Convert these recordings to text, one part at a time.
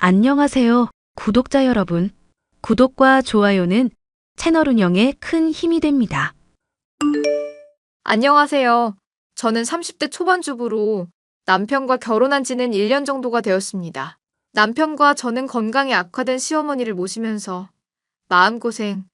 안녕하세요, 구독자 여러분. 구독과 좋아요는 채널 운영에 큰 힘이 됩니다. 안녕하세요. 저는 30대 초반 주부로 남편과 결혼한 지는 1년 정도가 되었습니다. 남편과 저는 건강이 악화된 시어머니를 모시면서 마음고생,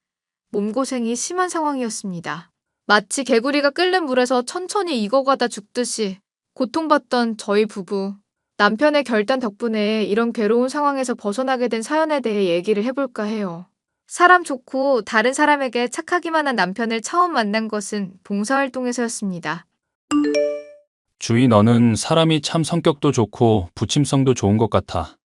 몸고생이 심한 상황이었습니다. 마치 개구리가 끓는 물에서 천천히 익어가다 죽듯이 고통받던 저희 부부. 남편의 결단 덕분에 이런 괴로운 상황에서 벗어나게 된 사연에 대해 얘기를 해볼까 해요. 사람 좋고 다른 사람에게 착하기만 한 남편을 처음 만난 것은 봉사활동에서였습니다. 주희, 너는 사람이 참 성격도 좋고 부침성도 좋은 것 같아.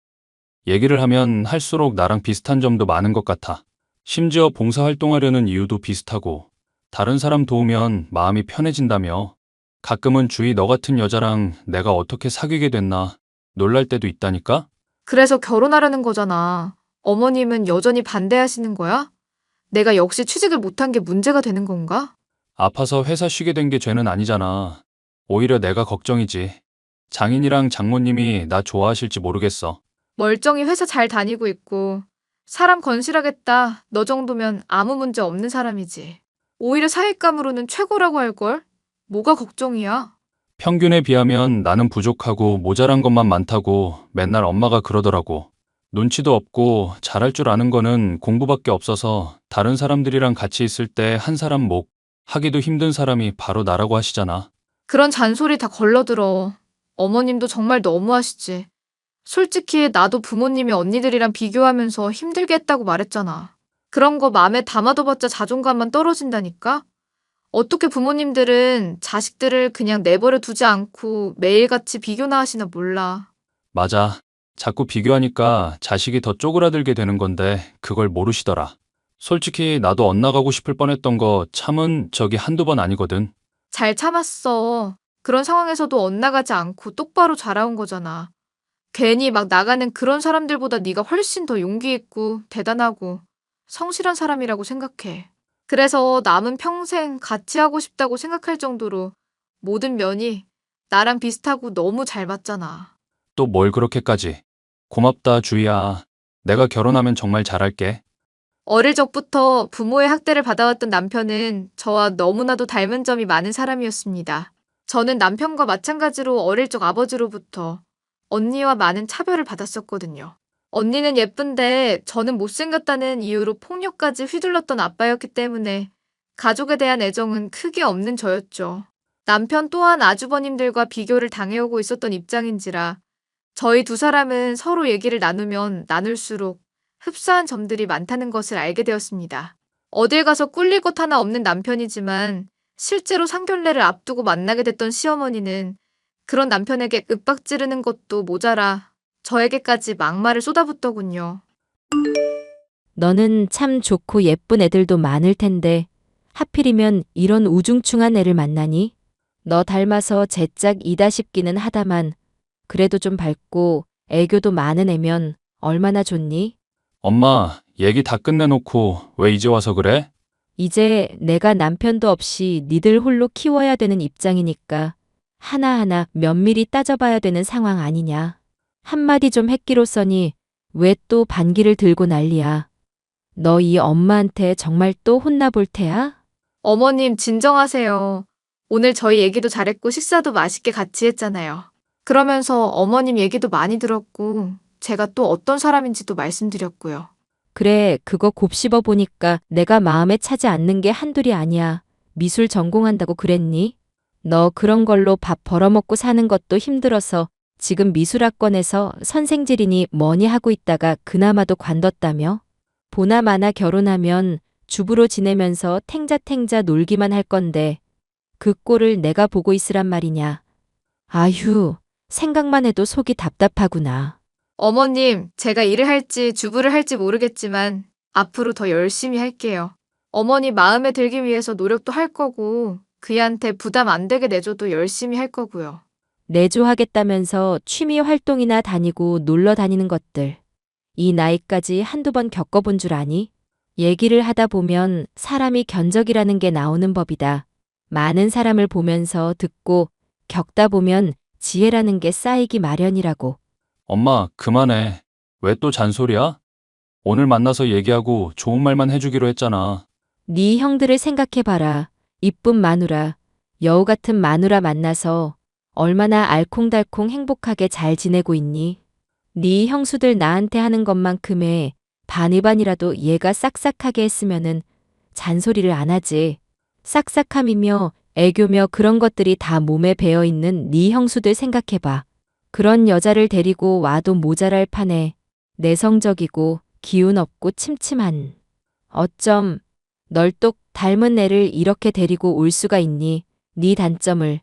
얘기를 하면 할수록 나랑 비슷한 점도 많은 것 같아. 심지어 봉사활동하려는 이유도 비슷하고, 다른 사람 도우면 마음이 편해진다며. 가끔은 주희, 너 같은 여자랑 내가 어떻게 사귀게 됐나 놀랄 때도 있다니까? 그래서 결혼하려는 거잖아. 어머님은 여전히 반대하시는 거야? 내가 역시 취직을 못한 게 문제가 되는 건가? 아파서 회사 쉬게 된 게 죄는 아니잖아. 오히려 내가 걱정이지. 장인이랑 장모님이 나 좋아하실지 모르겠어. 멀쩡히 회사 잘 다니고 있고 사람 건실하겠다. 너 정도면 아무 문제 없는 사람이지. 오히려 사윗감으로는 최고라고 할걸? 뭐가 걱정이야? 평균에 비하면 나는 부족하고 모자란 것만 많다고 맨날 엄마가 그러더라고. 눈치도 없고 잘할 줄 아는 거는 공부밖에 없어서 다른 사람들이랑 같이 있을 때 한 사람 목 하기도 힘든 사람이 바로 나라고 하시잖아. 그런 잔소리 다 걸러들어. 어머님도 정말 너무하시지. 솔직히 나도 부모님이 언니들이랑 비교하면서 힘들게 했다고 말했잖아. 그런 거 마음에 담아둬봤자 자존감만 떨어진다니까? 어떻게 부모님들은 자식들을 그냥 내버려 두지 않고 매일같이 비교나 하시나 몰라. 맞아. 자꾸 비교하니까 자식이 더 쪼그라들게 되는 건데 그걸 모르시더라. 솔직히 나도 엇나가고 싶을 뻔했던 거 참은 적이 한두 번 아니거든. 잘 참았어. 그런 상황에서도 엇나가지 않고 똑바로 자라온 거잖아. 괜히 막 나가는 그런 사람들보다 네가 훨씬 더 용기 있고 대단하고 성실한 사람이라고 생각해. 그래서 남은 평생 같이 하고 싶다고 생각할 정도로 모든 면이 나랑 비슷하고 너무 잘 맞잖아. 또 뭘 그렇게까지. 고맙다, 주희야. 내가 결혼하면 정말 잘할게. 어릴 적부터 부모의 학대를 받아왔던 남편은 저와 너무나도 닮은 점이 많은 사람이었습니다. 저는 남편과 마찬가지로 어릴 적 아버지로부터 언니와 많은 차별을 받았었거든요. 언니는 예쁜데 저는 못생겼다는 이유로 폭력까지 휘둘렀던 아빠였기 때문에 가족에 대한 애정은 크게 없는 저였죠. 남편 또한 아주버님들과 비교를 당해오고 있었던 입장인지라 저희 두 사람은 서로 얘기를 나누면 나눌수록 흡사한 점들이 많다는 것을 알게 되었습니다. 어딜 가서 꿀릴 것 하나 없는 남편이지만 실제로 상견례를 앞두고 만나게 됐던 시어머니는 그런 남편에게 윽박지르는 것도 모자라 저에게까지 막말을 쏟아붓더군요. 너는 참 좋고 예쁜 애들도 많을 텐데 하필이면 이런 우중충한 애를 만나니? 너 닮아서 제짝이다 싶기는 하다만 그래도 좀 밝고 애교도 많은 애면 얼마나 좋니? 엄마, 얘기 다 끝내놓고 왜 이제 와서 그래? 이제 내가 남편도 없이 니들 홀로 키워야 되는 입장이니까 하나하나 면밀히 따져봐야 되는 상황 아니냐. 한마디 좀 했기로써니 왜 또 반기를 들고 난리야. 너 이 엄마한테 정말 또 혼나볼 테야? 어머님 진정하세요. 오늘 저희 얘기도 잘했고 식사도 맛있게 같이 했잖아요. 그러면서 어머님 얘기도 많이 들었고 제가 또 어떤 사람인지도 말씀드렸고요. 그래, 그거 곱씹어 보니까 내가 마음에 차지 않는 게 한둘이 아니야. 미술 전공한다고 그랬니? 너 그런 걸로 밥 벌어먹고 사는 것도 힘들어서 지금 미술학원에서 선생질이니 뭐니 하고 있다가 그나마도 관뒀다며? 보나마나 결혼하면 주부로 지내면서 탱자탱자 놀기만 할 건데 그 꼴을 내가 보고 있으란 말이냐. 아휴, 생각만 해도 속이 답답하구나. 어머님, 제가 일을 할지 주부를 할지 모르겠지만 앞으로 더 열심히 할게요. 어머니 마음에 들기 위해서 노력도 할 거고 그이한테 부담 안 되게 내줘도 열심히 할 거고요. 내조하겠다면서 취미 활동이나 다니고 놀러 다니는 것들. 이 나이까지 한두 번 겪어본 줄 아니? 얘기를 하다 보면 사람이 견적이라는 게 나오는 법이다. 많은 사람을 보면서 듣고 겪다 보면 지혜라는 게 쌓이기 마련이라고. 엄마, 그만해. 왜 또 잔소리야? 오늘 만나서 얘기하고 좋은 말만 해주기로 했잖아. 네 형들을 생각해봐라. 이쁜 마누라, 여우 같은 마누라 만나서 얼마나 알콩달콩 행복하게 잘 지내고 있니? 네 형수들 나한테 하는 것만큼의 반이반이라도 얘가 싹싹하게 했으면은 잔소리를 안 하지. 싹싹함이며 애교며 그런 것들이 다 몸에 배어 있는 네 형수들 생각해봐. 그런 여자를 데리고 와도 모자랄 판에 내성적이고 기운 없고 침침한. 어쩜 널 똑 닮은 애를 이렇게 데리고 올 수가 있니? 네 단점을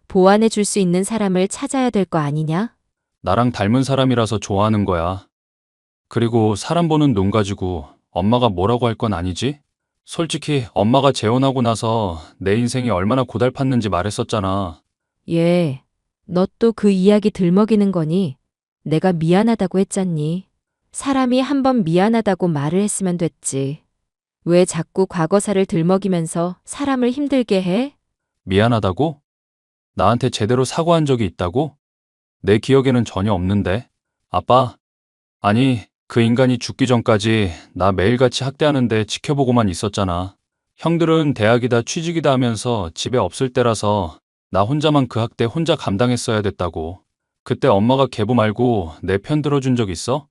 보완해 줄 수 있는 사람을 찾아야 될 거 아니냐? 나랑 닮은 사람이라서 좋아하는 거야. 그리고 사람 보는 눈 가지고 엄마가 뭐라고 할 건 아니지? 솔직히 엄마가 재혼하고 나서 내 인생이 얼마나 고달팠는지 말했었잖아. 예, 너 또 그 이야기 들먹이는 거니? 내가 미안하다고 했잖니. 사람이 한번 미안하다고 말을 했으면 됐지. 왜 자꾸 과거사를 들먹이면서 사람을 힘들게 해? 미안하다고? 나한테 제대로 사과한 적이 있다고? 내 기억에는 전혀 없는데. 아빠, 아니, 그 인간이 죽기 전까지 나 매일같이 학대하는데 지켜보고만 있었잖아. 형들은 대학이다 취직이다 하면서 집에 없을 때라서 나 혼자만 그 학대 혼자 감당했어야 됐다고. 그때 엄마가 계부 말고 내 편 들어준 적 있어?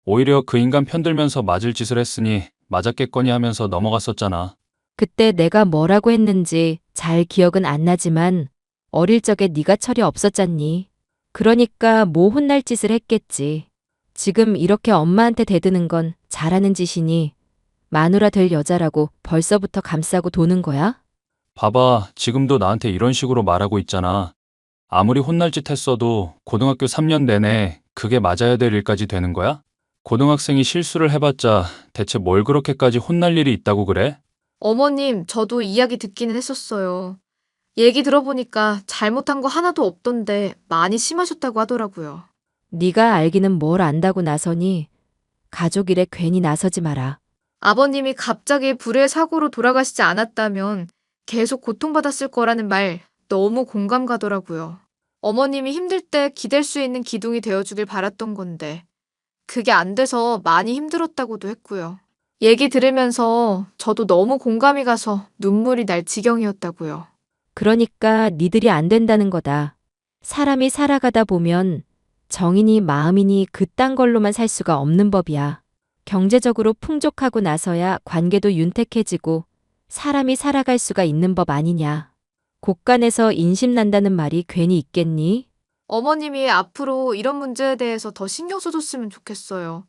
오히려 그 인간 편 들면서 맞을 짓을 했으니 맞았겠거니 하면서 넘어갔었잖아. 그때 내가 뭐라고 했는지 잘 기억은 안 나지만 어릴 적에 네가 철이 없었잖니. 그러니까 뭐 혼날 짓을 했겠지. 지금 이렇게 엄마한테 대드는 건 잘하는 짓이니 마누라 될 여자라고 벌써부터 감싸고 도는 거야? 봐봐, 지금도 나한테 이런 식으로 말하고 있잖아. 아무리 혼날 짓 했어도 고등학교 3년 내내 그게 맞아야 될 일까지 되는 거야? 고등학생이 실수를 해봤자 대체 뭘 그렇게까지 혼날 일이 있다고 그래? 어머님, 저도 이야기 듣기는 했었어요. 얘기 들어보니까 잘못한 거 하나도 없던데 많이 심하셨다고 하더라고요. 네가 알기는 뭘 안다고 나서니 가족 일에 괜히 나서지 마라. 아버님이 갑자기 불의 사고로 돌아가시지 않았다면 계속 고통받았을 거라는 말 너무 공감 가더라고요. 어머님이 힘들 때 기댈 수 있는 기둥이 되어주길 바랐던 건데 그게 안 돼서 많이 힘들었다고도 했고요. 얘기 들으면서 저도 너무 공감이 가서 눈물이 날 지경이었다고요. 그러니까 니들이 안 된다는 거다. 사람이 살아가다 보면 정이니 마음이니 그딴 걸로만 살 수가 없는 법이야. 경제적으로 풍족하고 나서야 관계도 윤택해지고 사람이 살아갈 수가 있는 법 아니냐. 곳간에서 인심 난다는 말이 괜히 있겠니? 어머님이 앞으로 이런 문제에 대해서 더 신경 써줬으면 좋겠어요.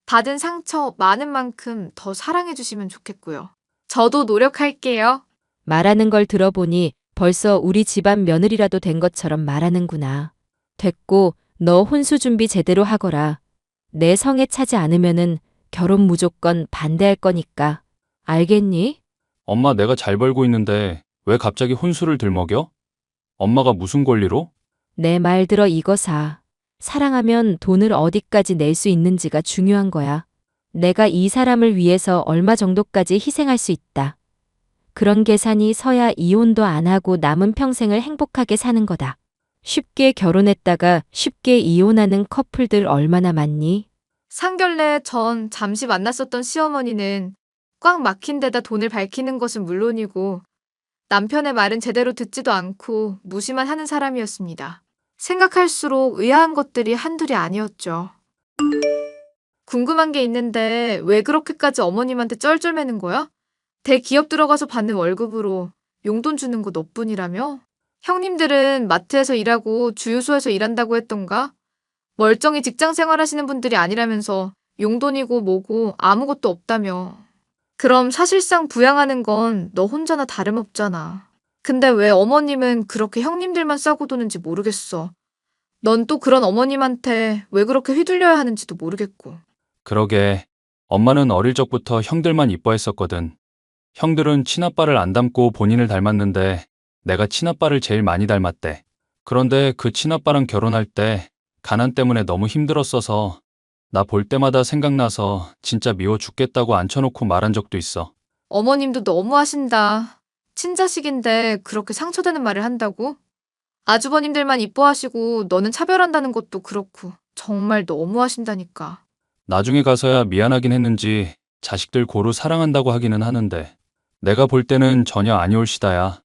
받은 상처 많은 만큼 더 사랑해주시면 좋겠고요. 저도 노력할게요. 말하는 걸 들어보니 벌써 우리 집안 며느리라도 된 것처럼 말하는구나. 됐고 너 혼수 준비 제대로 하거라. 내 성에 차지 않으면은 결혼 무조건 반대할 거니까. 알겠니? 엄마 내가 잘 벌고 있는데 왜 갑자기 혼수를 들먹여? 엄마가 무슨 권리로? 내 말 들어 이거사. 사랑하면 돈을 어디까지 낼 수 있는지가 중요한 거야. 내가 이 사람을 위해서 얼마 정도까지 희생할 수 있다. 그런 계산이 서야 이혼도 안 하고 남은 평생을 행복하게 사는 거다. 쉽게 결혼했다가 쉽게 이혼하는 커플들 얼마나 많니? 상견례 전 잠시 만났었던 시어머니는 꽉 막힌 데다 돈을 밝히는 것은 물론이고 남편의 말은 제대로 듣지도 않고 무시만 하는 사람이었습니다. 생각할수록 의아한 것들이 한둘이 아니었죠. 궁금한 게 있는데 왜 그렇게까지 어머님한테 쩔쩔매는 거야? 대기업 들어가서 받는 월급으로 용돈 주는 거 너뿐이라며? 형님들은 마트에서 일하고 주유소에서 일한다고 했던가? 멀쩡히 직장 생활하시는 분들이 아니라면서 용돈이고 뭐고 아무것도 없다며. 그럼 사실상 부양하는 건 너 혼자나 다름없잖아. 근데 왜 어머님은 그렇게 형님들만 싸고 도는지 모르겠어. 넌 또 그런 어머님한테 왜 그렇게 휘둘려야 하는지도 모르겠고. 그러게. 엄마는 어릴 적부터 형들만 이뻐했었거든. 형들은 친아빠를 안 닮고 본인을 닮았는데 내가 친아빠를 제일 많이 닮았대. 그런데 그 친아빠랑 결혼할 때 가난 때문에 너무 힘들었어서 나 볼 때마다 생각나서 진짜 미워 죽겠다고 앉혀놓고 말한 적도 있어. 어머님도 너무하신다. 친자식인데 그렇게 상처되는 말을 한다고? 아주버님들만 이뻐하시고 너는 차별한다는 것도 그렇고 정말 너무하신다니까. 나중에 가서야 미안하긴 했는지 자식들 고루 사랑한다고 하기는 하는데 내가 볼 때는 전혀 아니올시다야.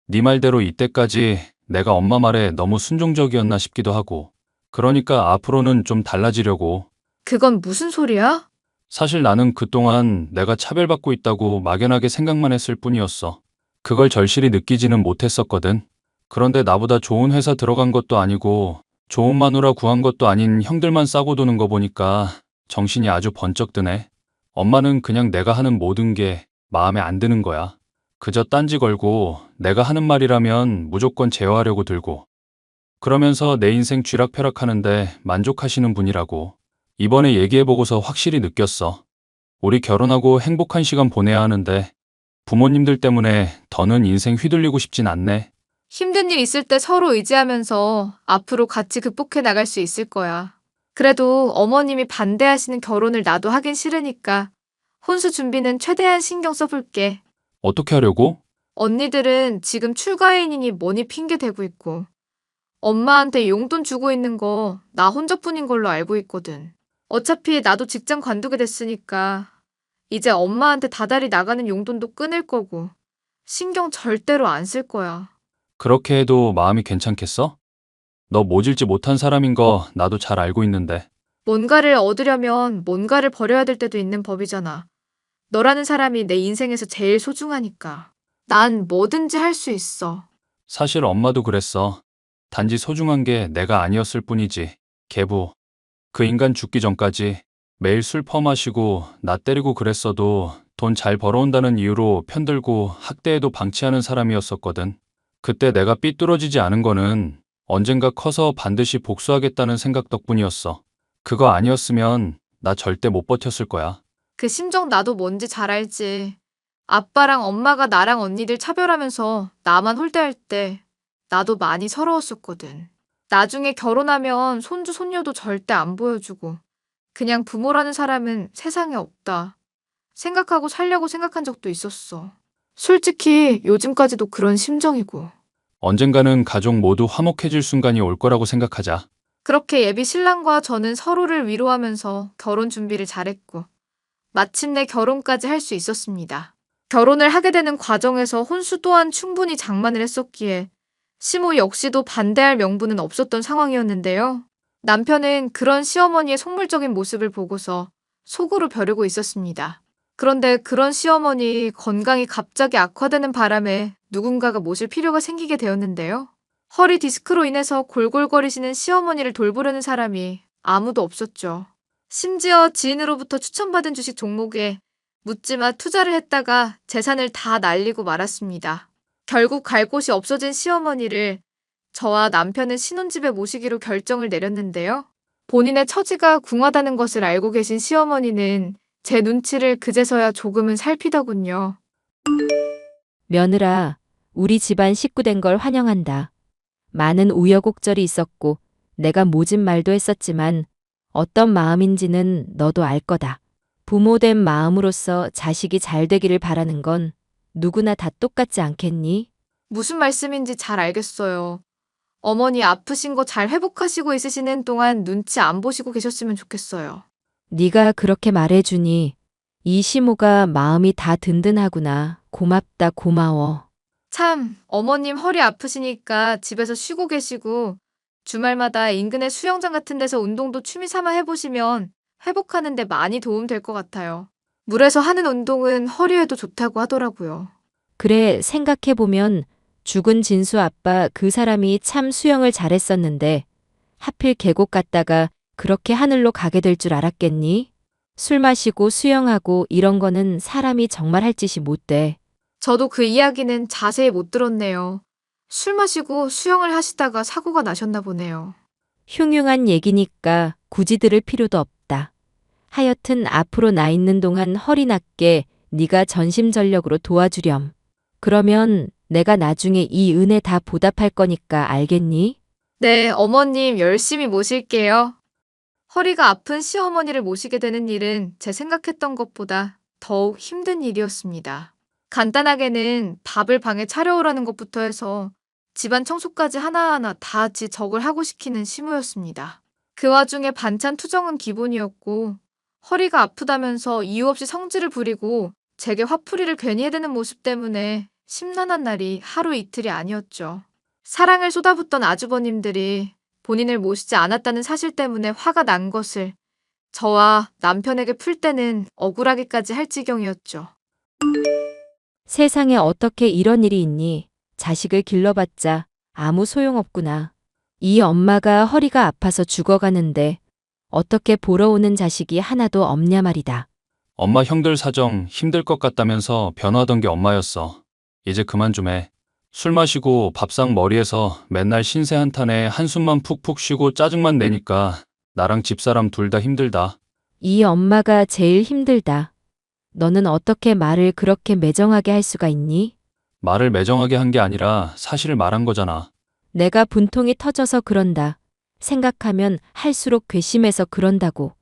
네 말대로 이때까지 내가 엄마 말에 너무 순종적이었나 싶기도 하고. 그러니까 앞으로는 좀 달라지려고. 그건 무슨 소리야? 사실 나는 그동안 내가 차별받고 있다고 막연하게 생각만 했을 뿐이었어. 그걸 절실히 느끼지는 못했었거든. 그런데 나보다 좋은 회사 들어간 것도 아니고 좋은 마누라 구한 것도 아닌 형들만 싸고 도는 거 보니까 정신이 아주 번쩍 드네. 엄마는 그냥 내가 하는 모든 게 마음에 안 드는 거야. 그저 딴지 걸고 내가 하는 말이라면 무조건 제어하려고 들고. 그러면서 내 인생 쥐락펴락하는데 만족하시는 분이라고. 이번에 얘기해보고서 확실히 느꼈어. 우리 결혼하고 행복한 시간 보내야 하는데 부모님들 때문에 더는 인생 휘둘리고 싶진 않네. 힘든 일 있을 때 서로 의지하면서 앞으로 같이 극복해 나갈 수 있을 거야. 그래도 어머님이 반대하시는 결혼을 나도 하긴 싫으니까 혼수 준비는 최대한 신경 써볼게. 어떻게 하려고? 언니들은 지금 출가인이니 뭐니 핑계 대고 있고 엄마한테 용돈 주고 있는 거 나 혼자뿐인 걸로 알고 있거든. 어차피 나도 직장 관두게 됐으니까 이제 엄마한테 다달이 나가는 용돈도 끊을 거고 신경 절대로 안 쓸 거야. 그렇게 해도 마음이 괜찮겠어? 너 모질지 못한 사람인 거 나도 잘 알고 있는데. 뭔가를 얻으려면 뭔가를 버려야 될 때도 있는 법이잖아. 너라는 사람이 내 인생에서 제일 소중하니까. 난 뭐든지 할 수 있어. 사실 엄마도 그랬어. 단지 소중한 게 내가 아니었을 뿐이지. 계부. 그 인간 죽기 전까지 매일 술 퍼마시고 나 때리고 그랬어도 돈 잘 벌어온다는 이유로 편들고 학대해도 방치하는 사람이었었거든. 그때 내가 삐뚤어지지 않은 거는 언젠가 커서 반드시 복수하겠다는 생각 덕분이었어. 그거 아니었으면 나 절대 못 버텼을 거야. 그 심정 나도 뭔지 잘 알지. 아빠랑 엄마가 나랑 언니들 차별하면서 나만 홀대할 때 나도 많이 서러웠었거든. 나중에 결혼하면 손주 손녀도 절대 안 보여주고 그냥 부모라는 사람은 세상에 없다 생각하고 살려고 생각한 적도 있었어. 솔직히 요즘까지도 그런 심정이고. 언젠가는 가족 모두 화목해질 순간이 올 거라고 생각하자. 그렇게 예비 신랑과 저는 서로를 위로하면서 결혼 준비를 잘했고 마침내 결혼까지 할 수 있었습니다. 결혼을 하게 되는 과정에서 혼수 또한 충분히 장만을 했었기에 시모 역시도 반대할 명분은 없었던 상황이었는데요. 남편은 그런 시어머니의 속물적인 모습을 보고서 속으로 벼르고 있었습니다. 그런데 그런 시어머니 건강이 갑자기 악화되는 바람에 누군가가 모실 필요가 생기게 되었는데요. 허리 디스크로 인해서 골골거리시는 시어머니를 돌보려는 사람이 아무도 없었죠. 심지어 지인으로부터 추천받은 주식 종목에 묻지마 투자를 했다가 재산을 다 날리고 말았습니다. 결국 갈 곳이 없어진 시어머니를 저와 남편은 신혼집에 모시기로 결정을 내렸는데요. 본인의 처지가 궁하다는 것을 알고 계신 시어머니는 제 눈치를 그제서야 조금은 살피더군요. 며느라, 우리 집안 식구 된 걸 환영한다. 많은 우여곡절이 있었고 내가 모진 말도 했었지만 어떤 마음인지는 너도 알 거다. 부모된 마음으로서 자식이 잘 되기를 바라는 건 누구나 다 똑같지 않겠니? 무슨 말씀인지 잘 알겠어요. 어머니 아프신 거 잘 회복하시고 있으시는 동안 눈치 안 보시고 계셨으면 좋겠어요. 네가 그렇게 말해주니 이 시모가 마음이 다 든든하구나. 고맙다, 고마워. 참, 어머님 허리 아프시니까 집에서 쉬고 계시고 주말마다 인근의 수영장 같은 데서 운동도 취미 삼아 해보시면 회복하는 데 많이 도움 될 것 같아요. 물에서 하는 운동은 허리에도 좋다고 하더라고요. 그래, 생각해보면 죽은 진수 아빠 그 사람이 참 수영을 잘했었는데 하필 계곡 갔다가 그렇게 하늘로 가게 될 줄 알았겠니? 술 마시고 수영하고 이런 거는 사람이 정말 할 짓이 못 돼. 저도 그 이야기는 자세히 못 들었네요. 술 마시고 수영을 하시다가 사고가 나셨나 보네요. 흉흉한 얘기니까 굳이 들을 필요도 없다. 하여튼 앞으로 나 있는 동안 허리 낫게 네가 전심전력으로 도와주렴. 그러면 내가 나중에 이 은혜 다 보답할 거니까 알겠니? 네, 어머님 열심히 모실게요. 허리가 아픈 시어머니를 모시게 되는 일은 제 생각했던 것보다 더욱 힘든 일이었습니다. 간단하게는 밥을 방에 차려오라는 것부터 해서 집안 청소까지 하나하나 다 지적을 하고 시키는 시무였습니다. 그 와중에 반찬 투정은 기본이었고 허리가 아프다면서 이유 없이 성질을 부리고 제게 화풀이를 괜히 해대는 모습 때문에 심란한 날이 하루 이틀이 아니었죠. 사랑을 쏟아붓던 아주버님들이 본인을 모시지 않았다는 사실 때문에 화가 난 것을 저와 남편에게 풀 때는 억울하기까지 할 지경이었죠. 세상에 어떻게 이런 일이 있니? 자식을 길러봤자 아무 소용없구나. 이 엄마가 허리가 아파서 죽어가는데 어떻게 보러 오는 자식이 하나도 없냐 말이다. 엄마 형들 사정 힘들 것 같다면서 변호하던 게 엄마였어. 이제 그만 좀 해. 술 마시고 밥상 머리에서 맨날 신세 한탄에 한숨만 푹푹 쉬고 짜증만 내니까 나랑 집사람 둘 다 힘들다. 이 엄마가 제일 힘들다. 너는 어떻게 말을 그렇게 매정하게 할 수가 있니? 말을 매정하게 한 게 아니라 사실을 말한 거잖아. 내가 분통이 터져서 그런다. 생각하면 할수록 괘씸해서 그런다고.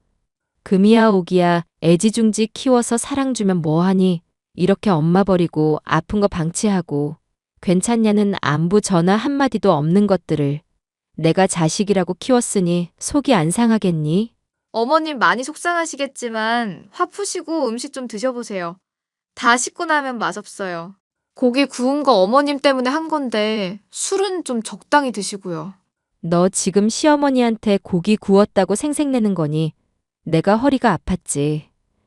금이야 오기야 애지중지 키워서 사랑 주면 뭐하니? 이렇게 엄마 버리고 아픈 거 방치하고 괜찮냐는 안부 전화 한마디도 없는 것들을 내가 자식이라고 키웠으니 속이 안 상하겠니? 어머님 많이 속상하시겠지만 화 푸시고 음식 좀 드셔보세요. 다 식고 나면 맛없어요. 고기 구운 거 어머님 때문에 한 건데 술은 좀 적당히 드시고요. 너 지금 시어머니한테 고기 구웠다고 생색내는 거니? 내가 허리가 아팠지.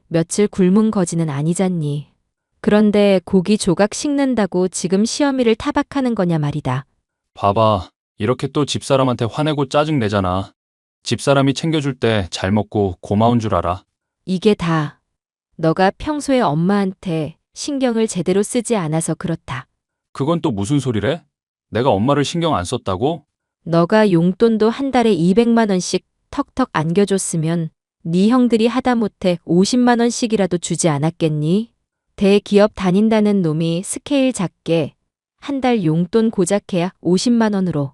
며칠 굶은 거지는 아니잖니. 그런데 고기 조각 식는다고 지금 시어미를 타박하는 거냐 말이다. 봐봐. 이렇게 또 집사람한테 화내고 짜증 내잖아. 집사람이 챙겨줄 때 잘 먹고 고마운 줄 알아. 이게 다 너가 평소에 엄마한테 신경을 제대로 쓰지 않아서 그렇다. 그건 또 무슨 소리래? 내가 엄마를 신경 안 썼다고? 너가 용돈도 한 달에 200만 원씩 턱턱 안겨줬으면 네 형들이 하다못해 50만 원씩이라도 주지 않았겠니? 대기업 다닌다는 놈이 스케일 작게 한 달 용돈 고작해야 50만 원으로.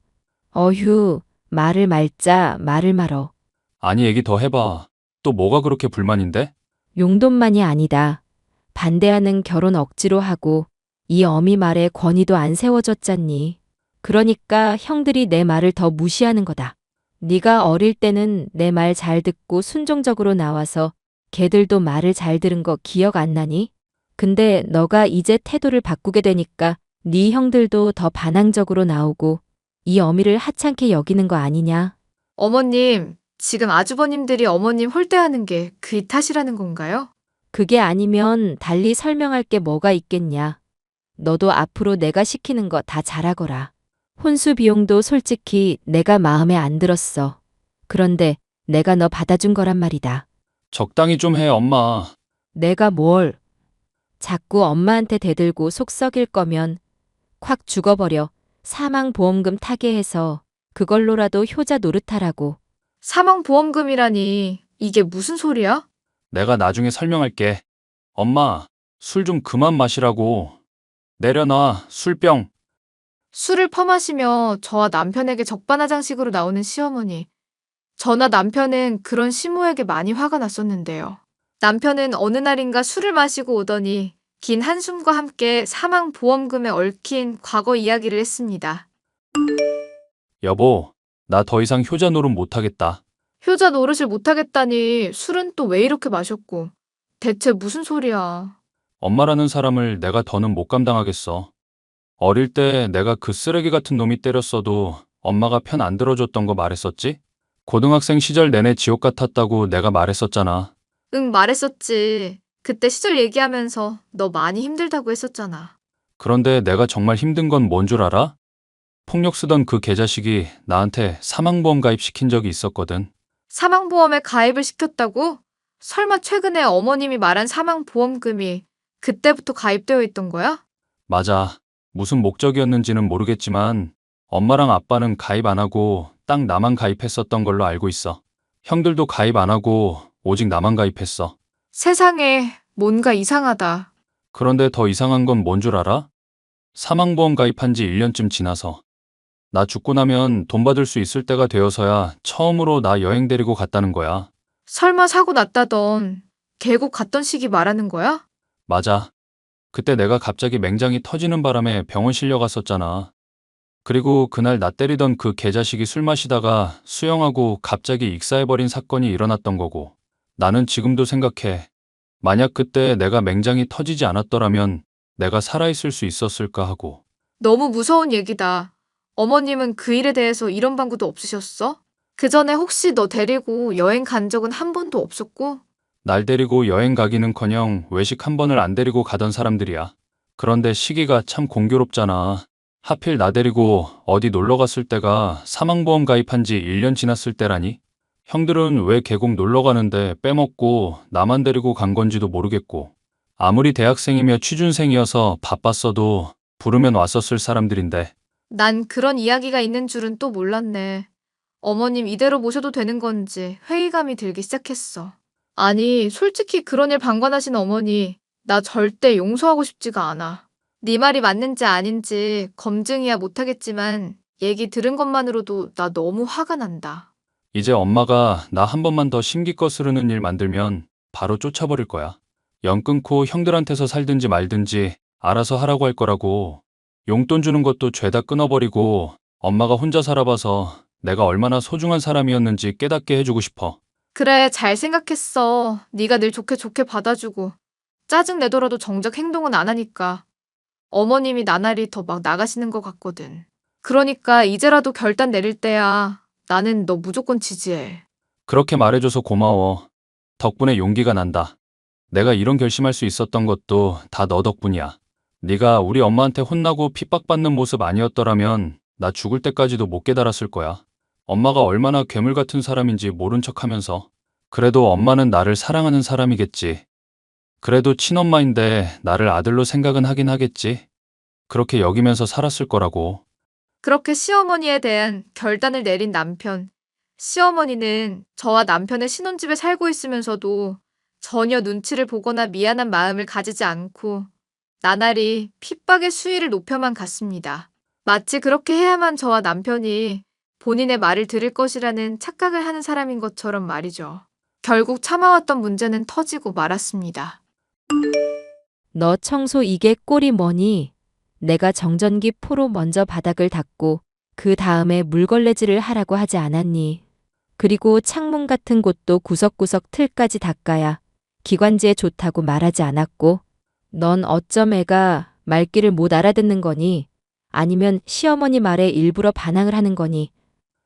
어휴, 말을 말을 말어. 아니 얘기 더 해봐. 또 뭐가 그렇게 불만인데? 용돈만이 아니다. 반대하는 결혼 억지로 하고 이 어미 말에 권위도 안 세워졌잖니. 그러니까 형들이 내 말을 더 무시하는 거다. 네가 어릴 때는 내 말 잘 듣고 순종적으로 나와서 걔들도 말을 잘 들은 거 기억 안 나니? 근데 너가 이제 태도를 바꾸게 되니까 네 형들도 더 반항적으로 나오고 이 어미를 하찮게 여기는 거 아니냐? 어머님, 지금 아주버님들이 어머님 홀대하는 게 그 탓이라는 건가요? 그게 아니면 달리 설명할 게 뭐가 있겠냐. 너도 앞으로 내가 시키는 거 다 잘하거라. 혼수 비용도 솔직히 내가 마음에 안 들었어. 그런데 내가 너 받아준 거란 말이다. 적당히 좀 해, 엄마. 내가 뭘? 자꾸 엄마한테 대들고 속 썩일 거면 콱 죽어버려. 사망보험금 타게 해서 그걸로라도 효자 노릇하라고. 사망보험금이라니 이게 무슨 소리야? 내가 나중에 설명할게. 엄마, 술 좀 그만 마시라고. 내려놔, 술병. 술을 퍼마시며 저와 남편에게 적반하장식으로 나오는 시어머니. 저나 남편은 그런 시모에게 많이 화가 났었는데요. 남편은 어느 날인가 술을 마시고 오더니 긴 한숨과 함께 사망보험금에 얽힌 과거 이야기를 했습니다. 여보, 나 더 이상 효자 노릇 못하겠다. 효자 노릇을 못하겠다니 술은 또 왜 이렇게 마셨고. 대체 무슨 소리야. 엄마라는 사람을 내가 더는 못 감당하겠어. 어릴 때 내가 그 쓰레기 같은 놈이 때렸어도 엄마가 편 안 들어줬던 거 말했었지? 고등학생 시절 내내 지옥 같았다고 내가 말했었잖아. 응, 말했었지. 그때 시절 얘기하면서 너 많이 힘들다고 했었잖아. 그런데 내가 정말 힘든 건 뭔 줄 알아? 폭력 쓰던 그 개자식이 나한테 사망보험 가입시킨 적이 있었거든. 사망보험에 가입을 시켰다고? 설마 최근에 어머님이 말한 사망보험금이 그때부터 가입되어 있던 거야? 맞아. 무슨 목적이었는지는 모르겠지만 엄마랑 아빠는 가입 안 하고 딱 나만 가입했었던 걸로 알고 있어. 형들도 가입 안 하고 오직 나만 가입했어. 세상에 뭔가 이상하다. 그런데 더 이상한 건 뭔 줄 알아? 사망보험 가입한 지 1년쯤 지나서 나 죽고 나면 돈 받을 수 있을 때가 되어서야 처음으로 나 여행 데리고 갔다는 거야. 설마 사고 났다던 계곡 갔던 시기 말하는 거야? 맞아. 그때 내가 갑자기 맹장이 터지는 바람에 병원 실려갔었잖아. 그리고 그날 나 때리던 그 개자식이 술 마시다가 수영하고 갑자기 익사해버린 사건이 일어났던 거고. 나는 지금도 생각해. 만약 그때 내가 맹장이 터지지 않았더라면 내가 살아있을 수 있었을까 하고. 너무 무서운 얘기다. 어머님은 그 일에 대해서 이런 방구도 없으셨어? 그 전에 혹시 너 데리고 여행 간 적은 한 번도 없었고? 날 데리고 여행 가기는커녕 외식 한 번을 안 데리고 가던 사람들이야. 그런데 시기가 참 공교롭잖아. 하필 나 데리고 어디 놀러 갔을 때가 사망보험 가입한 지 1년 지났을 때라니? 형들은 왜 계곡 놀러 가는데 빼먹고 나만 데리고 간 건지도 모르겠고. 아무리 대학생이며 취준생이어서 바빴어도 부르면 왔었을 사람들인데. 난 그런 이야기가 있는 줄은 또 몰랐네. 어머님 이대로 모셔도 되는 건지 회의감이 들기 시작했어. 아니, 솔직히 그런 일 방관하신 어머니, 나 절대 용서하고 싶지가 않아. 네 말이 맞는지 아닌지 검증이야 못하겠지만 얘기 들은 것만으로도 나 너무 화가 난다. 이제 엄마가 나 한 번만 더 심기 거스르는 일 만들면 바로 쫓아버릴 거야. 연 끊고 형들한테서 살든지 말든지 알아서 하라고 할 거라고. 용돈 주는 것도 죄다 끊어버리고 엄마가 혼자 살아봐서 내가 얼마나 소중한 사람이었는지 깨닫게 해주고 싶어. 그래, 잘 생각했어. 네가 늘 좋게 좋게 받아주고 짜증 내더라도 정작 행동은 안 하니까 어머님이 나날이 더 막 나가시는 것 같거든. 그러니까 이제라도 결단 내릴 때야. 나는 너 무조건 지지해. 그렇게 말해줘서 고마워. 덕분에 용기가 난다. 내가 이런 결심할 수 있었던 것도 다 너 덕분이야. 네가 우리 엄마한테 혼나고 핍박받는 모습 아니었더라면 나 죽을 때까지도 못 깨달았을 거야. 엄마가 얼마나 괴물 같은 사람인지 모른 척하면서. 그래도 엄마는 나를 사랑하는 사람이겠지. 그래도 친엄마인데 나를 아들로 생각은 하긴 하겠지. 그렇게 여기면서 살았을 거라고. 그렇게 시어머니에 대한 결단을 내린 남편. 시어머니는 저와 남편의 신혼집에 살고 있으면서도 전혀 눈치를 보거나 미안한 마음을 가지지 않고 나날이 핍박의 수위를 높여만 갔습니다. 마치 그렇게 해야만 저와 남편이 본인의 말을 들을 것이라는 착각을 하는 사람인 것처럼 말이죠. 결국 참아왔던 문제는 터지고 말았습니다. 너 청소 이게 꼴이 뭐니? 내가 정전기 포로 먼저 바닥을 닦고 그 다음에 물걸레질을 하라고 하지 않았니? 그리고 창문 같은 곳도 구석구석 틀까지 닦아야 기관지에 좋다고 말하지 않았고? 넌 어쩜 애가 말귀를 못 알아듣는 거니? 아니면 시어머니 말에 일부러 반항을 하는 거니?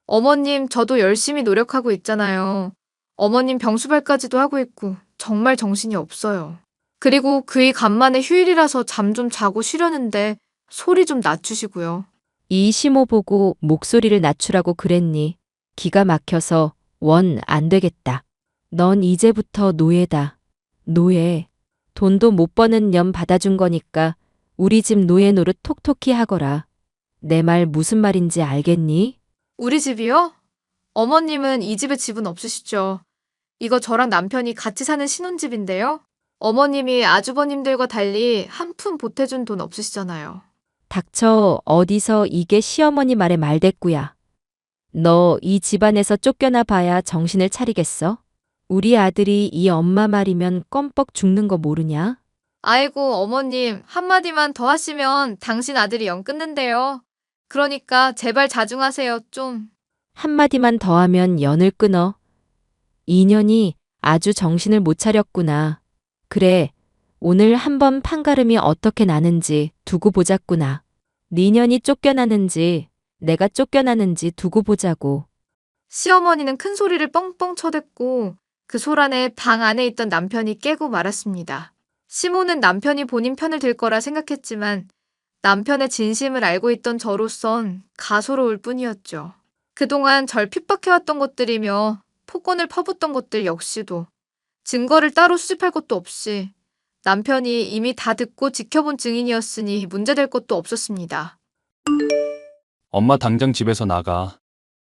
어머님, 저도 열심히 노력하고 있잖아요. 어머님 병수발까지도 하고 있고 정말 정신이 없어요. 그리고 그이 간만에 휴일이라서 잠 좀 자고 쉬려는데 소리 좀 낮추시고요. 이 시모 보고 목소리를 낮추라고 그랬니? 기가 막혀서 원 안 되겠다. 넌 이제부터 노예다. 노예. 돈도 못 버는 년 받아준 거니까 우리 집 노예 노릇 톡톡히 하거라. 내 말 무슨 말인지 알겠니? 우리 집이요? 어머님은 이 집에 집은 없으시죠? 이거 저랑 남편이 같이 사는 신혼집인데요. 어머님이 아주버님들과 달리 한 푼 보태준 돈 없으시잖아요. 닥쳐. 어디서 이게 시어머니 말에 말대꾸야. 너 이 집안에서 쫓겨나 봐야 정신을 차리겠어? 우리 아들이 이 엄마 말이면 껌뻑 죽는 거 모르냐? 아이고, 어머님, 한마디만 더 하시면 당신 아들이 영 끊는데요. 그러니까 제발 자중하세요, 좀. 한마디만 더 하면 연을 끊어. 인연이 아주 정신을 못 차렸구나. 그래, 오늘 한번 판가름이 어떻게 나는지 두고 보자꾸나. 네 년이 쫓겨나는지 내가 쫓겨나는지 두고 보자고. 시어머니는 큰 소리를 뻥뻥 쳐댔고 그 소란에 방 안에 있던 남편이 깨고 말았습니다. 시모는 남편이 본인 편을 들 거라 생각했지만 남편의 진심을 알고 있던 저로선 가소로울 뿐이었죠. 그동안 절 핍박해왔던 것들이며 폭언을 퍼붓던 것들 역시도 증거를 따로 수집할 것도 없이 남편이 이미 다 듣고 지켜본 증인이었으니 문제될 것도 없었습니다. 엄마 당장 집에서 나가.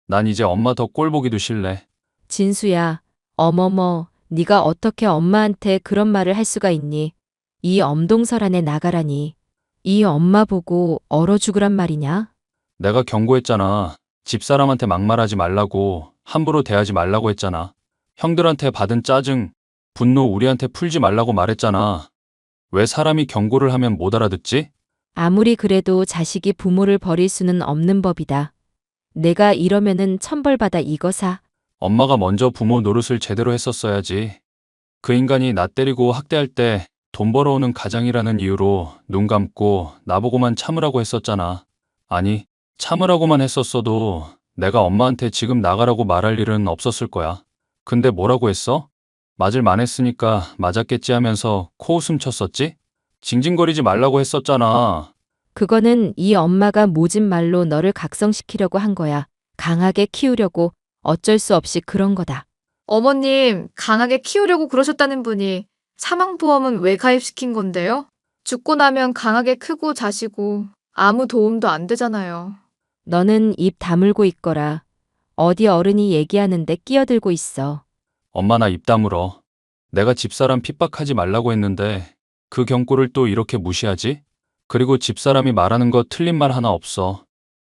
난 이제 엄마 더 꼴 보기도 싫네. 진수야, 어머머, 네가 어떻게 엄마한테 그런 말을 할 수가 있니? 이 엄동설 안에 나가라니. 이 엄마 보고 얼어 죽으란 말이냐? 내가 경고했잖아. 집사람한테 막말하지 말라고, 함부로 대하지 말라고 했잖아. 형들한테 받은 짜증, 분노 우리한테 풀지 말라고 말했잖아. 왜 사람이 경고를 하면 못 알아듣지? 아무리 그래도 자식이 부모를 버릴 수는 없는 법이다. 내가 이러면은 천벌받아 이거 사. 엄마가 먼저 부모 노릇을 제대로 했었어야지. 그 인간이 나 때리고 학대할 때 돈 벌어오는 가장이라는 이유로 눈 감고 나보고만 참으라고 했었잖아. 아니, 참으라고만 했었어도 내가 엄마한테 지금 나가라고 말할 일은 없었을 거야. 근데 뭐라고 했어? 맞을 만했으니까 맞았겠지 하면서 코웃음 쳤었지? 징징거리지 말라고 했었잖아. 그거는 이 엄마가 모진 말로 너를 각성시키려고 한 거야. 강하게 키우려고 어쩔 수 없이 그런 거다. 어머님, 강하게 키우려고 그러셨다는 분이 사망보험은 왜 가입시킨 건데요? 죽고 나면 강하게 크고 자시고 아무 도움도 안 되잖아요. 너는 입 다물고 있거라. 어디 어른이 얘기하는데 끼어들고 있어. 엄마 나 입 다물어. 내가 집사람 핍박하지 말라고 했는데 그 경고를 또 이렇게 무시하지? 그리고 집사람이 말하는 거 틀린 말 하나 없어.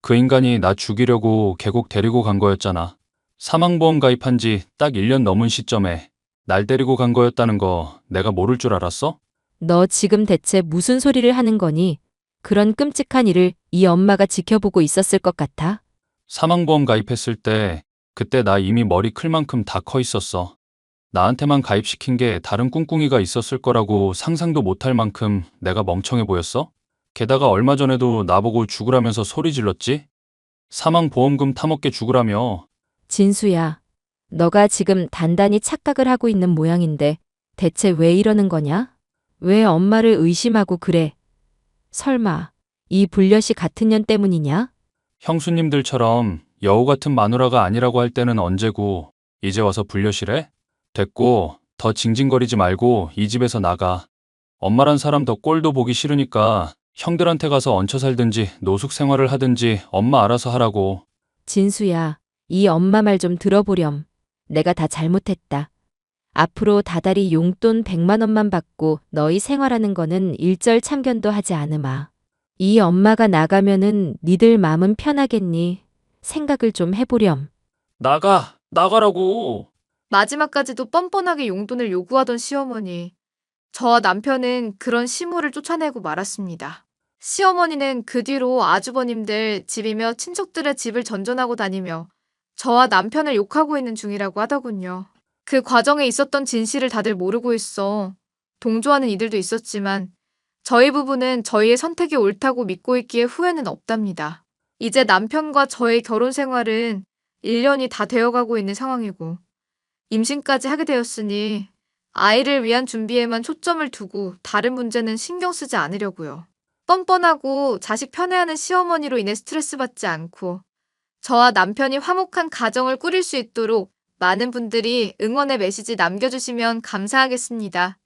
그 인간이 나 죽이려고 계곡 데리고 간 거였잖아. 사망보험 가입한 지 딱 1년 넘은 시점에 날 데리고 간 거였다는 거 내가 모를 줄 알았어? 너 지금 대체 무슨 소리를 하는 거니? 그런 끔찍한 일을 이 엄마가 지켜보고 있었을 것 같아? 사망보험 가입했을 때 그때 나 이미 머리 클 만큼 다 커 있었어. 나한테만 가입시킨 게 다른 꿍꿍이가 있었을 거라고 상상도 못할 만큼 내가 멍청해 보였어? 게다가 얼마 전에도 나보고 죽으라면서 소리 질렀지? 사망보험금 타먹게 죽으라며. 진수야, 너가 지금 단단히 착각을 하고 있는 모양인데 대체 왜 이러는 거냐? 왜 엄마를 의심하고 그래? 설마 이 불려시 같은 년 때문이냐? 형수님들처럼 여우 같은 마누라가 아니라고 할 때는 언제고 이제 와서 불려시래? 됐고 더 징징거리지 말고 이 집에서 나가. 엄마란 사람 더 꼴도 보기 싫으니까 형들한테 가서 얹혀 살든지 노숙 생활을 하든지 엄마 알아서 하라고. 진수야, 이 엄마 말 좀 들어보렴. 내가 다 잘못했다. 앞으로 다달이 용돈 100만 원만 받고 너희 생활하는 거는 일절 참견도 하지 않으마. 이 엄마가 나가면은 니들 마음은 편하겠니? 생각을 좀 해보렴. 나가라고. 마지막까지도 뻔뻔하게 용돈을 요구하던 시어머니. 저와 남편은 그런 시모를 쫓아내고 말았습니다. 시어머니는 그 뒤로 아주버님들 집이며 친척들의 집을 전전하고 다니며 저와 남편을 욕하고 있는 중이라고 하더군요. 그 과정에 있었던 진실을 다들 모르고 있어 동조하는 이들도 있었지만 저희 부부는 저희의 선택이 옳다고 믿고 있기에 후회는 없답니다. 이제 남편과 저의 결혼 생활은 1년이 다 되어가고 있는 상황이고 임신까지 하게 되었으니 아이를 위한 준비에만 초점을 두고 다른 문제는 신경 쓰지 않으려고요. 뻔뻔하고 자식 편애하는 시어머니로 인해 스트레스 받지 않고 저와 남편이 화목한 가정을 꾸릴 수 있도록 많은 분들이 응원의 메시지 남겨주시면 감사하겠습니다.